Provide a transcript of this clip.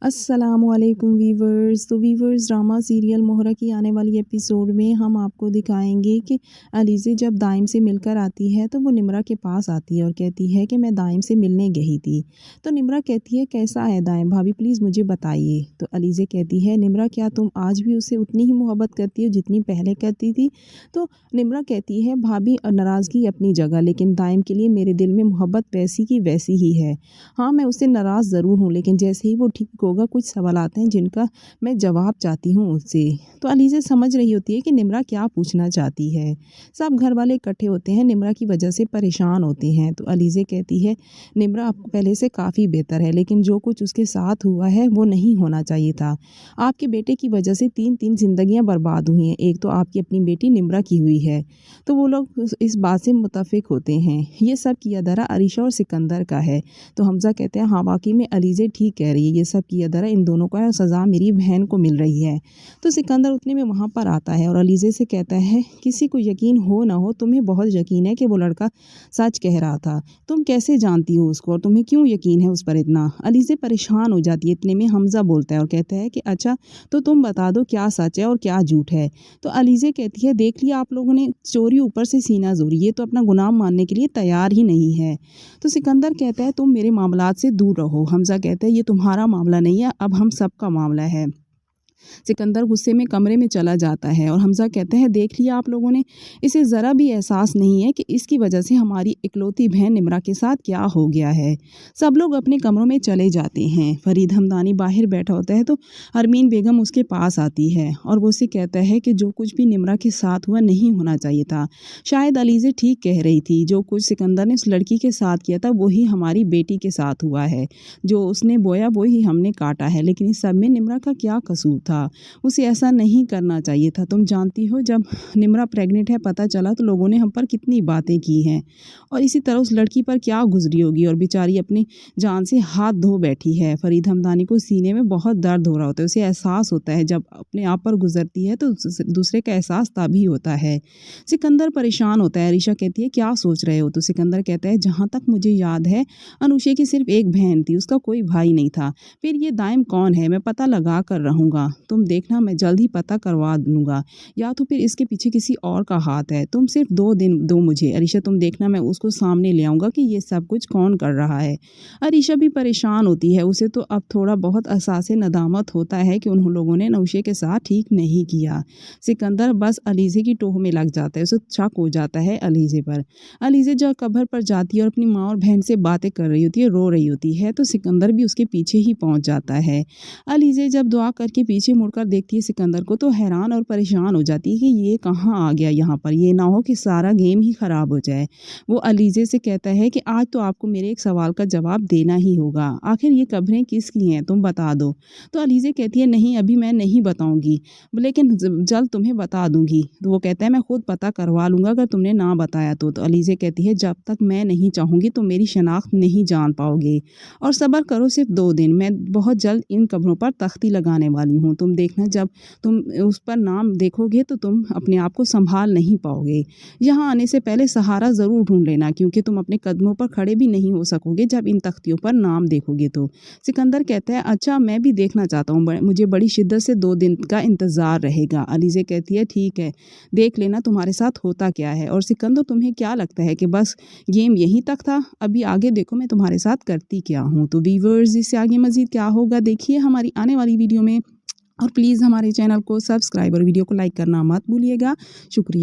अस्सलामुअलैकुम वीवर्स। तो viewers, drama serial मोहरा की आने वाली एपिसोड में हम आपको दिखाएंगे कि अलीज़े जब दाइम से मिलकर आती है तो वो निम्रा के पास आती है और कहती है कि मैं दाइम से मिलने गई थी। तो निम्रा कहती है कैसा है दाइम, भाभी प्लीज़ मुझे बताइए। तो अलीज़े कहती है निम्रा क्या तुम आज भी उससे उतनी ही मोहब्बत करती हो जितनी पहले करती थी। तो निम्रा कहती है भाभी नाराज़गी अपनी जगह, लेकिन दाइम के लिए मेरे दिल में मोहब्बत वैसी की वैसी ही है। हाँ, मैं उससे नाराज़ ज़रूर हूँ, लेकिन जैसे ही वो ठीक होगा कुछ सवाल आते हैं जिनका मैं जवाब चाहती हूँ उससे। तो अलीज़े समझ रही होती है कि निम्रा क्या पूछना चाहती है। सब घर वाले इकट्ठे होते हैं, निम्रा की वजह से परेशान होते हैं। तो अलीज़े कहती है निम्रा अब पहले से काफ़ी बेहतर है, लेकिन जो कुछ उसके साथ हुआ है वो नहीं होना चाहिए था। आपके बेटे की वजह से 3 ज़िंदगियाँ बर्बाद हुई हैं। एक तो आपकी अपनी बेटी निम्रा की हुई है। तो वो लोग इस बात से मुत्तफ़िक होते हैं। ये सब किया धरा अरीशा और सिकंदर का है। तो हमज़ा कहते हैं हाँ वाक़ई में अलीज़े ठीक कह रही है, ये सब किया धरा इन दोनों का सज़ा मेरी बहन को मिल रही है। तो सिकंदर उतने में वहाँ पर आता है और अलीज़े से कहता है किसी को यकीन हो ना हो, तुम्हें बहुत यकीन है कि वो लड़का सच कह रहा था। तुम कैसे जानती हो उसको और तुम्हें क्यों यकीन है उस पर इतना? अलीज़े परेशान हो जाती है। इतने में हमज़ा बोलता है और कहता है कि अच्छा तो तुम बता दो क्या सच है और क्या झूठ है। तो अलीज़े कहती है देख लिया आप लोगों ने, चोरी ऊपर से सीना जोरी, ये तो अपना गुनाह मानने के लिए तैयार ही नहीं है। तो सिकंदर कहता है तुम मेरे मामलात से दूर रहो। हमज़ा कहता है ये तुम्हारा मामला नहीं है, अब हम सबका मामला है। सिकंदर गुस्से में कमरे में चला जाता है और हमज़ा कहते हैं देख लिया आप लोगों ने, इसे ज़रा भी एहसास नहीं है कि इसकी वजह से हमारी इकलौती बहन निम्रा के साथ क्या हो गया है। सब लोग अपने कमरों में चले जाते हैं। फरीद हमदानी बाहर बैठा होता है तो हरमीन बेगम उसके पास आती है और वो उसे कहता है कि जो कुछ भी निम्रा के साथ हुआ नहीं होना चाहिए था। शायद अलीज़े ठीक कह रही थी, जो कुछ सिकंदर ने उस लड़की के साथ किया था वही हमारी बेटी के साथ हुआ है। जो उसने बोया वही हमने काटा है, लेकिन इस सब में निम्रा का क्या कसूर था? उसे ऐसा नहीं करना चाहिए था। तुम जानती हो जब निम्रा प्रेग्नेंट है पता चला तो लोगों ने हम पर कितनी बातें की हैं, और इसी तरह उस लड़की पर क्या गुजरी होगी, और बेचारी अपनी जान से हाथ धो बैठी है। फरीद हमदानी को सीने में बहुत दर्द हो रहा होता है। उसे एहसास होता है जब अपने आप पर गुजरती है तो दूसरे का एहसास तभी होता है। सिकंदर परेशान होता है। अरीशा कहती है क्या सोच रहे हो? तो सिकंदर कहता है जहाँ तक मुझे याद है अनुषे की सिर्फ एक बहन थी, उसका कोई भाई नहीं था। फिर ये दाइम कौन है मैं पता लगा कर रहूँगा। तुम देखना मैं जल्द ही पता करवा दूँगा, या तो फिर इसके पीछे किसी और का हाथ है। तुम सिर्फ 2 दिन दो मुझे अरीशा, तुम देखना मैं उसको सामने ले आऊँगा कि ये सब कुछ कौन कर रहा है। अरीशा भी परेशान होती है। उसे तो अब थोड़ा बहुत एहसास नदामत होता है कि उन लोगों ने नौशे के साथ ठीक नहीं किया। सिकंदर बस अलीज़े की टोह में लग जाता है। उसे शक हो जाता है अलीज़े पर। अलीज़े जब कब्र पर जाती है और अपनी माँ और बहन से बातें कर रही होती है, रो रही होती है, तो सिकंदर भी उसके पीछे ही पहुंच जाता है। अलीज़े जब दुआ करके पीछे मुड़कर देखती है सिकंदर को तो हैरान और परेशान हो जाती है कि ये कहाँ आ गया यहाँ पर, ये ना हो कि सारा गेम ही ख़राब हो जाए। वो अलीज़े से कहता है कि आज तो आपको मेरे एक सवाल का जवाब देना ही होगा, आखिर ये कब्रें किसकी हैं तुम बता दो। तो अलीज़े कहती है नहीं अभी मैं नहीं बताऊँगी, लेकिन जल्द तुम्हें बता दूँगी। तो वो कहता है मैं खुद पता करवा लूँगा अगर तुमने ना बताया तो। अलीज़े कहती है जब तक मैं नहीं चाहूँगी तो मेरी शनाख्त नहीं जान पाओगे, और सब्र करो सिर्फ 2 दिन, मैं बहुत जल्द इन कब्रों पर तख्ती लगाने वाली हूँ। तुम देखना जब तुम उस पर नाम देखोगे तो तुम अपने आप को संभाल नहीं पाओगे। यहाँ आने से पहले सहारा ज़रूर ढूंढ लेना, क्योंकि तुम अपने कदमों पर खड़े भी नहीं हो सकोगे जब इन तख्तियों पर नाम देखोगे तो। सिकंदर कहता है अच्छा मैं भी देखना चाहता हूँ, मुझे बड़ी शिद्दत से 2 दिन का इंतज़ार रहेगा। अलीज़े कहती है ठीक है, देख लेना तुम्हारे साथ होता क्या है। और सिकंदर तुम्हें क्या लगता है कि बस गेम यहीं तक था? अभी आगे देखो मैं तुम्हारे साथ करती क्या हूँ। तो व्यूअर्स इससे आगे मज़ीद क्या होगा देखिए हमारी आने वाली वीडियो में, और प्लीज़ हमारे चैनल को सब्सक्राइब और वीडियो को लाइक करना मत भूलिएगा। शुक्रिया।